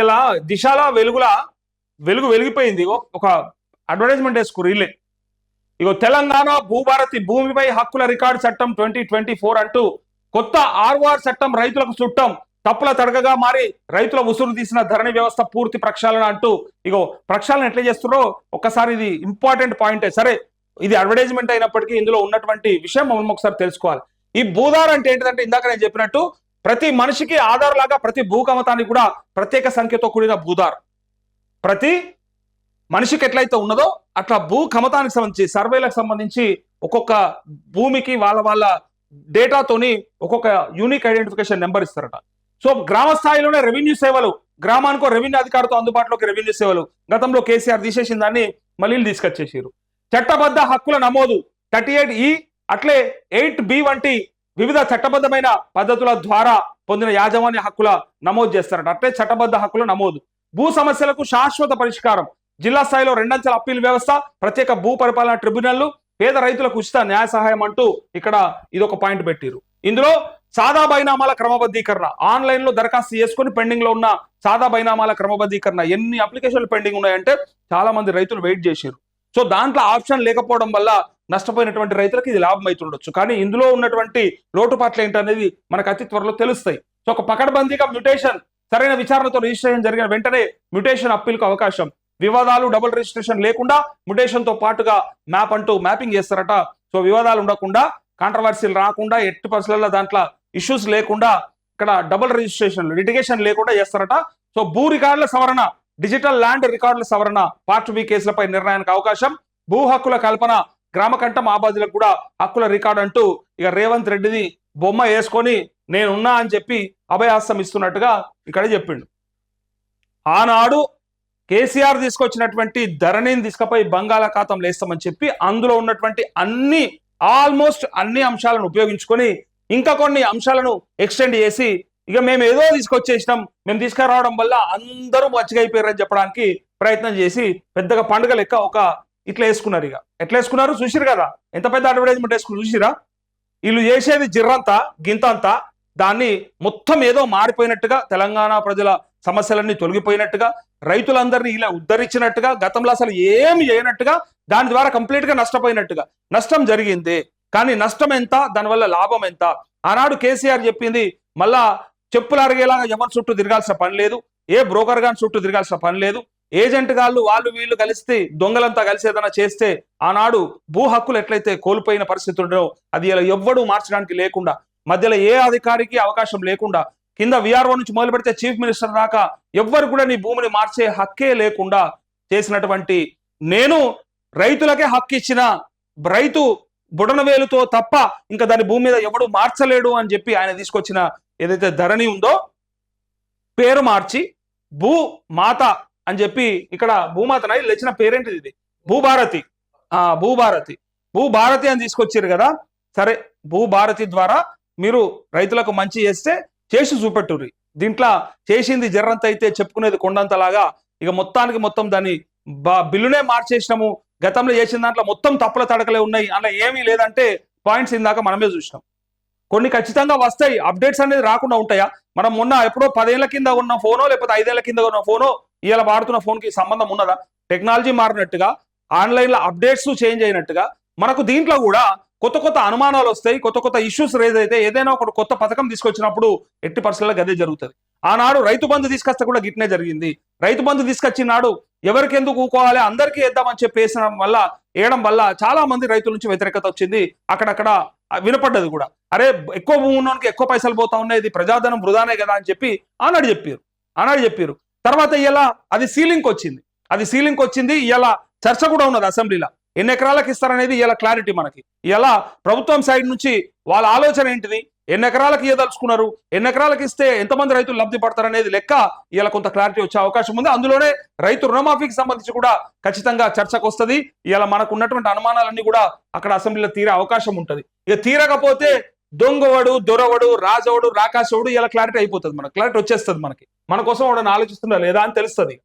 ఇలా దిశలా వెలిగిపోయింది. ఒక అడ్వర్టైజ్మెంట్ వేసుకురు ఇల్లే. ఇగో తెలంగాణ భూభారతి భూమిపై హక్కుల రికార్డు చట్టం 2024 అంటూ కొత్త ఆర్ఓఆర్ చట్టం రైతులకు చుట్టం, తప్పుల తడగగా మారి రైతుల ఉసురు తీసిన ధరణి వ్యవస్థ పూర్తి ప్రక్షాళన అంటూ ఇగో ప్రక్షాళన ఎట్లా చేస్తున్నారో ఒక్కసారి, ఇది ఇంపార్టెంట్ పాయింటే. సరే, ఇది అడ్వర్టైజ్మెంట్ అయినప్పటికీ ఇందులో ఉన్నటువంటి విషయం మనం ఒకసారి తెలుసుకోవాలి. ఈ భూధార్ అంటే ఏంటిదంటే, ఇందాక నేను చెప్పినట్టు ప్రతి మనిషికి ఆధార్ లాగా ప్రతి భూకమతానికి కూడా ప్రత్యేక సంఖ్యతో కూడిన భూధార్. ప్రతి మనిషికి ఎట్లయితే ఉన్నదో అట్లా భూ కమతానికి సంబంధించి సర్వేలకు సంబంధించి ఒక్కొక్క భూమికి వాళ్ళ డేటాతోని ఒక్కొక్క యూనిక్ ఐడెంటిఫికేషన్ నెంబర్ ఇస్తారట. సో గ్రామ స్థాయిలోనే రెవెన్యూ సేవలు, గ్రామానికో రెవెన్యూ అధికారితో అందుబాటులోకి రెవెన్యూ సేవలు గతంలో కేసీఆర్ తీసేసిన దాన్ని మళ్ళీ తీసుకొచ్చేసారు. చట్టబద్ధ హక్కుల నమోదు 38E అట్లే 8B వంటి వివిధ చట్టబద్ధమైన పద్ధతుల ద్వారా పొందిన యాజమాన్య హక్కుల నమోదు చేస్తారట. అట్లే చట్టబద్ధ హక్కుల నమోదు, భూ సమస్యలకు శాశ్వత పరిష్కారం, జిల్లా స్థాయిలో 2 అంచెల అప్పీల్ వ్యవస్థ, ప్రత్యేక భూ పరిపాలన ట్రిబ్యునల్, పేద రైతులకు ఉచిత న్యాయ సహాయం అంటూ ఇక్కడ ఇదొక పాయింట్ పెట్టిరు. ఇందులో సాదా బైనామాల క్రమబద్ధీకరణ, ఆన్లైన్ లో దరఖాస్తు చేసుకుని పెండింగ్ లో ఉన్న సాదా బైనామాల క్రమబద్ధీకరణ. ఎన్ని అప్లికేషన్లు పెండింగ్ ఉన్నాయంటే చాలా మంది రైతులు వెయిట్ చేశారు. సో దాంట్లో ఆప్షన్ లేకపోవడం వల్ల నష్టపోయినటువంటి రైతులకు ఇది లాభం అవుతుండొచ్చు. కానీ ఇందులో ఉన్నటువంటి లోటుపాట్లు ఏంటనేది మనకు అతి త్వరలో తెలుస్తాయి. సో ఒక పకడ్బందీగా మ్యూటేషన్, సరైన విచారణతో రిజిస్ట్రేషన్ జరిగిన వెంటనే మ్యూటేషన్ అప్పీల్కు అవకాశం, వివాదాలు డబుల్ రిజిస్ట్రేషన్ లేకుండా మ్యూటేషన్ తో పాటుగా మ్యాప్ అంటూ మ్యాపింగ్ చేస్తారట. సో వివాదాలు ఉండకుండా, కాంట్రవర్సీలు రాకుండా, ఎట్టి పరిస్థితుల్లో దాంట్లో ఇష్యూస్ లేకుండా ఇక్కడ డబుల్ రిజిస్ట్రేషన్ లిటిగేషన్ లేకుండా చేస్తారట. సో భూ రికార్డుల సవరణ, డిజిటల్ ల్యాండ్ రికార్డుల సవరణ, పార్ట్ బి కేసులపై నిర్ణయానికి అవకాశం, భూ హక్కుల కల్పన, గ్రామ కంఠం ఆబాదులకు కూడా హక్కుల రికార్డు అంటూ ఇక రేవంత్ రెడ్డిది బొమ్మ వేసుకొని నేనున్నా అని చెప్పి అభయహస్తం ఇస్తున్నట్టుగా ఇక్కడ చెప్పిండు. ఆనాడు కేసీఆర్ తీసుకొచ్చినటువంటి ధరణిని తీసుకుపోయి బంగాళాఖాతం లేస్తామని చెప్పి అందులో ఉన్నటువంటి ఆల్మోస్ట్ అన్ని అంశాలను ఉపయోగించుకొని ఇంకా కొన్ని అంశాలను ఎక్స్టెండ్ చేసి ఇక మేము ఏదో తీసుకొచ్చేసినాం, మేము తీసుకురావడం వల్ల అందరూ మచ్చిగైపోయారని చెప్పడానికి ప్రయత్నం చేసి పెద్దగా పండుగ లెక్క ఒక ఇట్లా వేసుకున్నారు. ఇక ఎట్లా వేసుకున్నారు చూసిరు కదా, ఎంత పెద్ద అడ్వర్టైజ్మెంట్ వేసుకుని చూసిరా. వీళ్ళు చేసేది జిర్రంతా గింతంతా, దాన్ని మొత్తం ఏదో మారిపోయినట్టుగా, తెలంగాణ ప్రజల సమస్యలన్నీ తొలగిపోయినట్టుగా, రైతులందరినీ ఇలా ఉద్ధరించినట్టుగా, గతంలో అసలు ఏమి చేయనట్టుగా, దాని ద్వారా కంప్లీట్ గా నష్టపోయినట్టుగా. నష్టం జరిగింది, కానీ నష్టం ఎంత, దానివల్ల లాభం ఎంత? ఆనాడు కేసీఆర్ చెప్పింది మళ్ళా చెప్పులు అరిగేలాగా ఎవరి చుట్టూ తిరగాల్సిన పని లేదు, ఏ బ్రోకర్ గాని చుట్టూ తిరగాల్సిన పని లేదు, ఏజెంట్ గాళ్ళు వాళ్ళు వీళ్ళు కలిస్తే దొంగలంతా కలిసి ఏదైనా చేస్తే ఆనాడు భూ హక్కులు ఎట్లయితే కోల్పోయిన పరిస్థితి ఉండో అది ఇలా ఎవ్వడూ మార్చడానికి లేకుండా, మధ్యలో ఏ అధికారికి అవకాశం లేకుండా, కింద విఆర్ఓ నుంచి మొదలు పెడితే చీఫ్ మినిస్టర్ దాకా ఎవ్వరు కూడా నీ భూమిని మార్చే హక్కే లేకుండా చేసినటువంటి నేను రైతులకే హక్కు ఇచ్చిన, రైతు బుడనవేలుతో తప్ప ఇంకా దాని భూమి మీద ఎవడు మార్చలేడు అని చెప్పి ఆయన తీసుకొచ్చిన ఏదైతే ధరణి ఉందో పేరు మార్చి భూ మాత అని చెప్పి, ఇక్కడ భూమాత లేచిన పేరేంటిది, ఇది భూభారతి. భూభారతి అని తీసుకొచ్చారు కదా. సరే, భూభారతి ద్వారా మీరు రైతులకు మంచి చేసి చూపెట్టుర్రి. దీంట్లో చేసింది జర్రంత అయితే చెప్పుకునేది కొండంతలాగా, ఇక మొత్తానికి మొత్తం దాన్ని బిల్లునే మార్చేసినాము, గతంలో చేసిన దాంట్లో మొత్తం తప్పుల తడకలే ఉన్నాయి, అలా ఏమీ లేదంటే పాయింట్స్ ఇందాక మనమే చూసినాం. కొన్ని ఖచ్చితంగా వస్తాయి, అప్డేట్స్ అనేది రాకుండా ఉంటాయా? మనం మొన్న ఎప్పుడో 10 ఏళ్ల కింద ఉన్న ఫోనో లేకపోతే 5 ఏళ్ల కింద ఉన్న ఫోనో ఇలా వాడుతున్న ఫోన్కి సంబంధం ఉన్నదా? టెక్నాలజీ మారినట్టుగా, ఆన్లైన్లో అప్డేట్స్ చేంజ్ అయినట్టుగా మనకు దీంట్లో కూడా కొత్త కొత్త అనుమానాలు వస్తాయి, కొత్త కొత్త ఇష్యూస్ రేజ్ అయితే ఏదైనా ఒక కొత్త పథకం తీసుకొచ్చినప్పుడు ఎట్టి పరిస్థితుల్లో గదే జరుగుతుంది. ఆనాడు రైతు బంధు తీసుకొస్తే కూడా గిట్నే జరిగింది. రైతు బంధు తీసుకొచ్చినాడు ఎవరికి ఎందుకు ఊకోవాలి, అందరికీ వేద్దామని చెప్పి వేయడం వల్ల చాలా మంది రైతుల నుంచి వ్యతిరేకత వచ్చింది. అక్కడక్కడ వినపడ్డది కూడా, అరే ఎక్కువ భూమి ఉన్నోనికి ఎక్కువ పైసలు పోతా ఉన్నాయి, ఇది ప్రజాధనం వృధానే కదా అని చెప్పి ఆనాడు చెప్పారు. తర్వాత ఇలా అది సీలింగ్ వచ్చింది. ఇలా చర్చ కూడా ఉన్నది అసెంబ్లీలో, ఎన్ని ఎకరాలకు ఇస్తారనేది ఇలా క్లారిటీ మనకి. ఇలా ప్రభుత్వం సైడ్ నుంచి వాళ్ళ ఆలోచన ఏంటిది, ఎన్ని ఎకరాలకు ఇవ్వదలుచుకున్నారు, ఎన్ని ఎకరాలకు ఇస్తే ఎంతమంది రైతులు లబ్ధి పడతారనేది లెక్క ఇలా కొంత క్లారిటీ వచ్చే అవకాశం ఉంది. అందులోనే రైతు రుణమాఫీకి సంబంధించి కూడా ఖచ్చితంగా చర్చకు వస్తుంది. ఇలా మనకు ఉన్నటువంటి అనుమానాలన్నీ కూడా అక్కడ అసెంబ్లీలో తీరే అవకాశం ఉంటుంది. ఇక తీరకపోతే దొంగవడు, దొరవడు, రాజవడు, రాకాశవుడు ఇలా క్లారిటీ అయిపోతుంది, మనకు క్లారిటీ వచ్చేస్తుంది. మన కోసం వాడు ఆలోచిస్తున్నా లేదా అని తెలుస్తుంది.